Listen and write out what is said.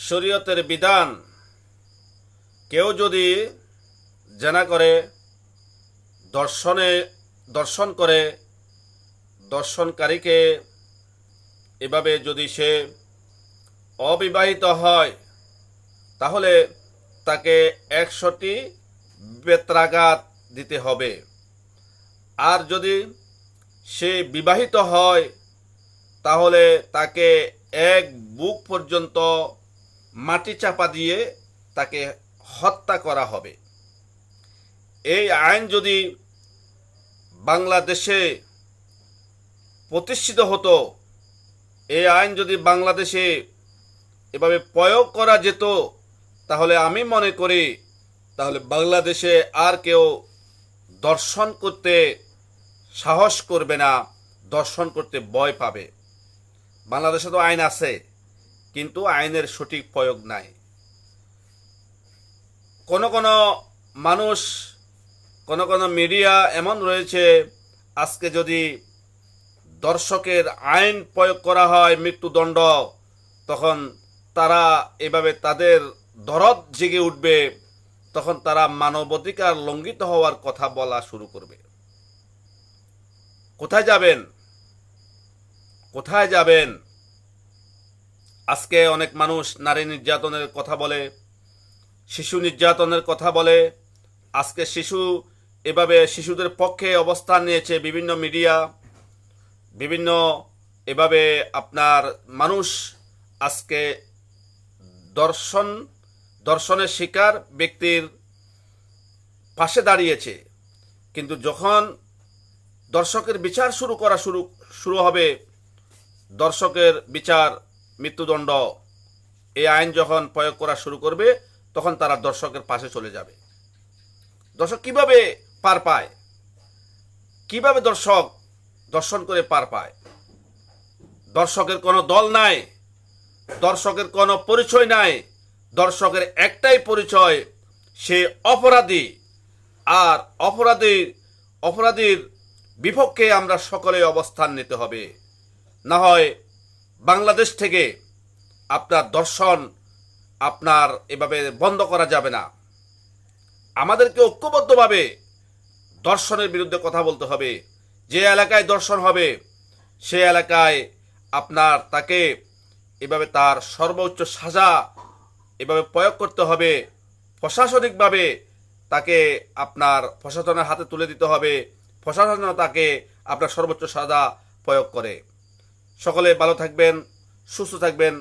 শরীয়তের বিধান কেউ যদি জেনা করে, দর্শন করে, দর্শনকারীকে এভাবে যদি সে অবিবাহিত হয়, তাহলে তাকে 100টি বেত্রাঘাত দিতে হবে। আর যদি সে বিবাহিত হয়, তাহলে তাকে এক বুক পর্যন্ত মাটি চাপা দিয়ে তাকে হত্যা করা হবে। এই আইন যদি বাংলাদেশে প্রতিষ্ঠিত হতো, এই আইন যদি বাংলাদেশে এভাবে প্রয়োগ করা যেত, তাহলে আমি মনে করি তাহলে বাংলাদেশে আর কেউ দর্শন করতে সাহস করবে না, দর্শন করতে ভয় পাবে। বাংলাদেশে তো আইন আছে, কিন্তু আইনের সঠিক প্রয়োগ নাই। কোনো মানুষ, কোনো মিডিয়া এমন রয়েছে, আজকে যদি দর্শকের আইন প্রয়োগ করা হয় মৃত্যুদণ্ড, তখন তারা এভাবে তাদের দরদ জেগে উঠবে, তখন তারা মানবাধিকার লঙ্ঘিত হওয়ার কথা বলা শুরু করবে। কোথায় যাবেন? কোথায় যাবেন? আজকে অনেক মানুষ নারী নির্যাতনের কথা বলে, শিশু নির্যাতনের কথা বলে। আজকে এভাবে শিশুদের পক্ষে অবস্থান নিয়েছে বিভিন্ন মিডিয়া, বিভিন্ন এভাবে আপনার মানুষ আজকে দর্শনের শিকার ব্যক্তির পাশে দাঁড়িয়েছে। কিন্তু যখন দর্শকের বিচার শুরু হবে, দর্শকের বিচার মৃত্যুদণ্ড, এই আইন যখন প্রয়োগ করা শুরু করবে, তখন তারা দর্শকের পাশে চলে যাবে। দর্শক কিভাবে পার পায়? কিভাবে দর্শন করে পার পায়? দর্শকের কোনো দল নাই, দর্শকের কোনো পরিচয় নাই। দর্শকের একটাই পরিচয়, সে অপরাধী। আর অপরাধীর বিপক্ষে আমরা সকলে অবস্থান নিতে হবে। না হয় বাংলাদেশ থেকে আপনার দর্শন আপনার এভাবে বন্ধ করা যাবে না। আমাদেরকে ঐক্যবদ্ধভাবে দর্শনের বিরুদ্ধে কথা বলতে হবে। যে এলাকায় দর্শন হবে, সে এলাকায় আপনার তাকে এভাবে তার সর্বোচ্চ সাজা এভাবে প্রয়োগ করতে হবে। প্রশাসনিকভাবে তাকে আপনার প্রশাসনের হাতে তুলে দিতে হবে। প্রশাসন তাকে আপনার সর্বোচ্চ সাজা প্রয়োগ করে। সকলে ভালো থাকবেন, সুস্থ থাকবেন।